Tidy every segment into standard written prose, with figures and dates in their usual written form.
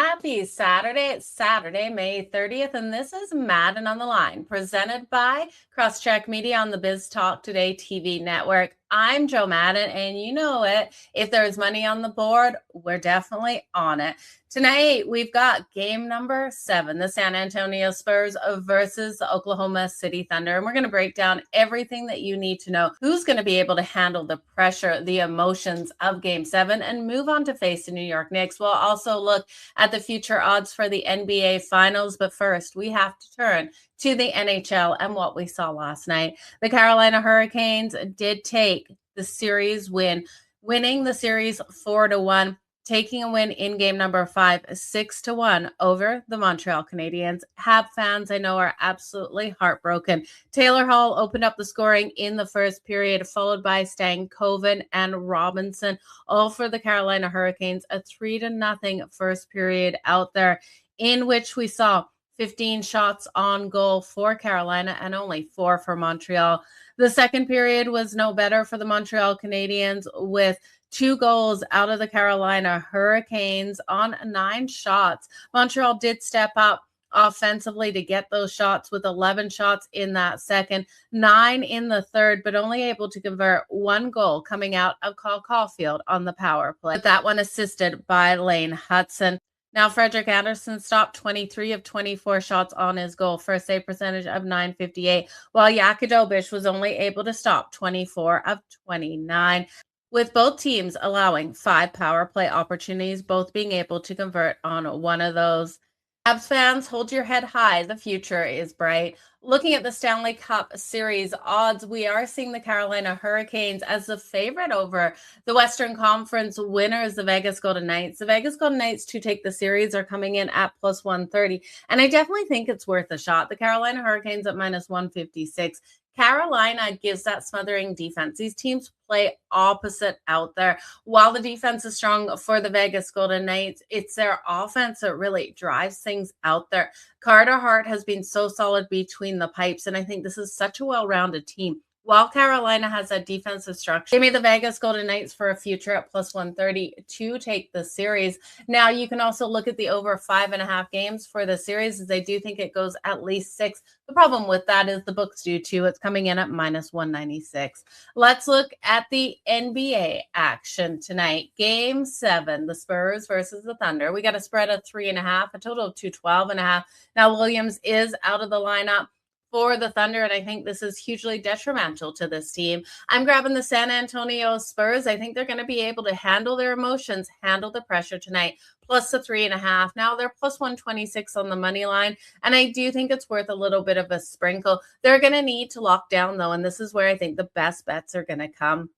Happy Saturday. It's Saturday, May 30th, and this is Madden on the Line, presented by Crosscheck Media on the Biz Talk Today TV network. I'm Joe Madden, and you know it. If there's money on the board, we're definitely on it. Tonight, we've got game number 7, the San Antonio Spurs versus the Oklahoma City Thunder. And we're going to break down everything that you need to know. Who's going to be able to handle the pressure, the emotions of game 7, and move on to face the New York Knicks. We'll also look at the future odds for the NBA Finals. But first, we have to turn to the NHL and what we saw last night. The Carolina Hurricanes did take the series win, winning the series 4-1. Taking a win in game number 5, 6-1 over the Montreal Canadiens. Hab fans, I know, are absolutely heartbroken. Taylor Hall opened up the scoring in the first period, followed by Stankoven and Robinson, all for the Carolina Hurricanes. A 3-0 first period out there, in which we saw 15 shots on goal for Carolina and only 4 for Montreal. The second period was no better for the Montreal Canadiens, with 2 goals out of the Carolina Hurricanes on 9 shots. Montreal did step up offensively to get those shots, with 11 shots in that second, 9 in the third, but only able to convert 1 goal coming out of Cole Caulfield on the power play. But that one assisted by Lane Hudson. Now, Frederik Andersen stopped 23 of 24 shots on his goal for a save percentage of .958, while Jakodovic was only able to stop 24 of 29. With both teams allowing 5 power play opportunities, both being able to convert on one of those. Habs fans, hold your head high. The future is bright. Looking at the Stanley Cup Series odds, we are seeing the Carolina Hurricanes as the favorite over the Western Conference winners, the Vegas Golden Knights. The Vegas Golden Knights to take the series are coming in at plus 130, and I definitely think it's worth a shot. The Carolina Hurricanes at minus 156. Carolina gives that smothering defense. These teams play opposite out there. While the defense is strong for the Vegas Golden Knights, it's their offense that really drives things out there. Carter Hart has been so solid between the pipes, and I think this is such a well-rounded team. While Carolina has that defensive structure, give me the Vegas Golden Knights for a future at plus 130 to take the series. Now, you can also look at the over 5.5 games for the series, as I do think it goes at least 6. The problem with that is the books do too. It's coming in at minus 196. Let's look at the NBA action tonight. Game 7, the Spurs versus the Thunder. We got a spread of 3.5, a total of 212.5. Now, Williams is out of the lineup for the Thunder, and I think this is hugely detrimental to this team. I'm grabbing the San Antonio Spurs. I think they're going to be able to handle their emotions, handle the pressure tonight, plus the 3.5. Now they're plus 126 on the money line, and I do think it's worth a little bit of a sprinkle. They're going to need to lock down, though, and this is where I think the best bets are going to come.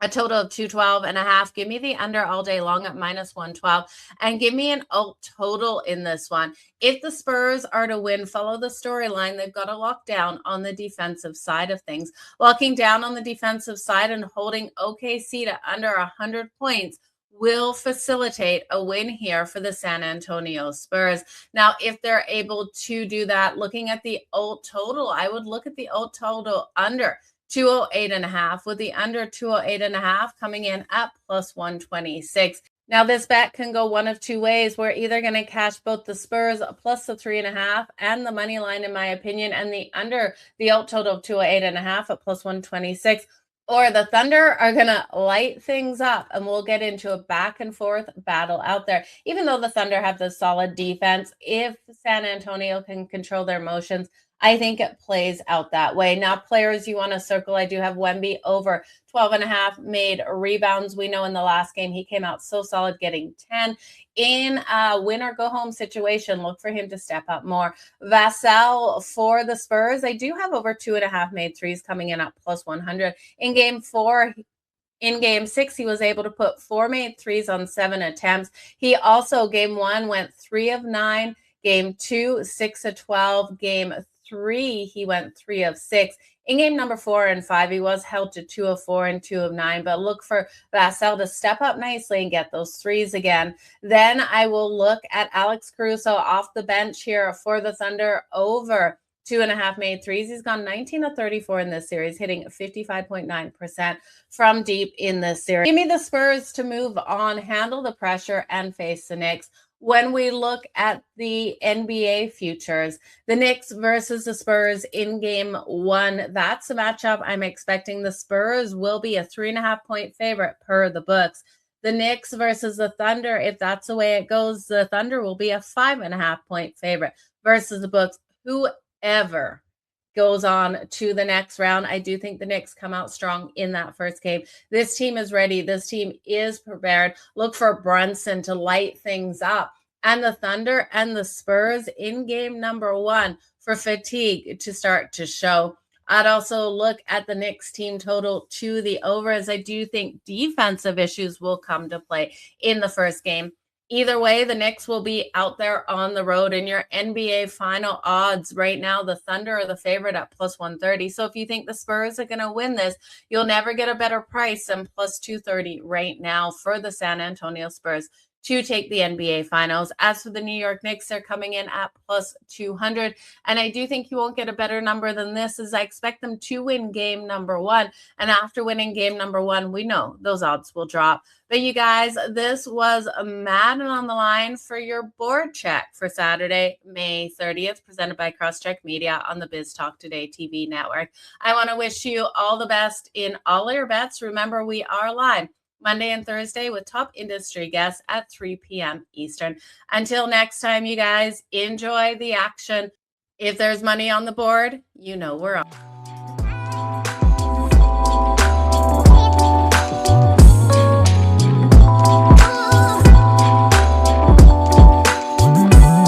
A total of 212.5. Give me the under all day long at minus 112, and give me an alt total in this one. If the Spurs are to win, follow the storyline. They've got to lock down on the defensive side of things. Locking down on the defensive side and holding OKC to under 100 points will facilitate a win here for the San Antonio Spurs. Now, if they're able to do that, looking at the alt total, I would look at the alt total under 208.5, with the under 208.5 coming in at plus 126. Now, this bet can go one of 2 ways. We're either going to cash both the Spurs plus the 3.5 and the money line, in my opinion, and the under the alt total of 208.5 at plus 126. Or the Thunder are going to light things up, and we'll get into a back and forth battle out there. Even though the Thunder have the solid defense, if San Antonio can control their motions, I think it plays out that way. Now, players you want to circle, I do have Wemby over 12.5 made rebounds. We know in the last game he came out so solid, getting 10. In a win or go home situation, look for him to step up more. Vassell for the Spurs, I do have over 2.5 made threes coming in at plus 100. In game 4, in game 6, he was able to put 4 made threes on 7 attempts. He also, game 1, went 3 of 9. Game 2, 6 of 12. Game 3, he went 3 of 6. In game number 4 and 5, he was held to 2 of 4 and 2 of 9, but look for Vassell to step up nicely and get those threes again. Then I will look at Alex Caruso off the bench here for the Thunder over 2.5 made threes. He's gone 19 of 34 in this series, hitting 55.9% from deep in this series. Give me the Spurs to move on, handle the pressure, and face the Knicks. When we look at the NBA futures, the Knicks versus the Spurs in game one, that's a matchup I'm expecting. The Spurs will be a 3.5-point favorite per the books. The Knicks versus the Thunder, if that's the way it goes, the Thunder will be a 5.5-point favorite versus the books. Whoever goes on to the next round, I do think the Knicks come out strong in that first game. This team is ready. This team is prepared. Look for Brunson to light things up. And the Thunder and the Spurs in game number one for fatigue to start to show. I'd also look at the Knicks team total to the over, as I do think defensive issues will come to play in the first game. Either way, the Knicks will be out there on the road. In your NBA final odds right now, the Thunder are the favorite at plus 130. So if you think the Spurs are going to win this, you'll never get a better price than plus 230 right now for the San Antonio Spurs to take the NBA finals. As for the New York Knicks, they're coming in at plus 200. And I do think you won't get a better number than this, as I expect them to win game number one. And after winning game number one, we know those odds will drop. But you guys, this was Madden on the Line for your board check for Saturday, May 30th, presented by Crosscheck Media on the Biz Talk Today TV network. I want to wish you all the best in all your bets. Remember, we are live Monday and Thursday with top industry guests at 3 p.m. Eastern. Until next time, you guys, enjoy the action. If there's money on the board, you know we're on.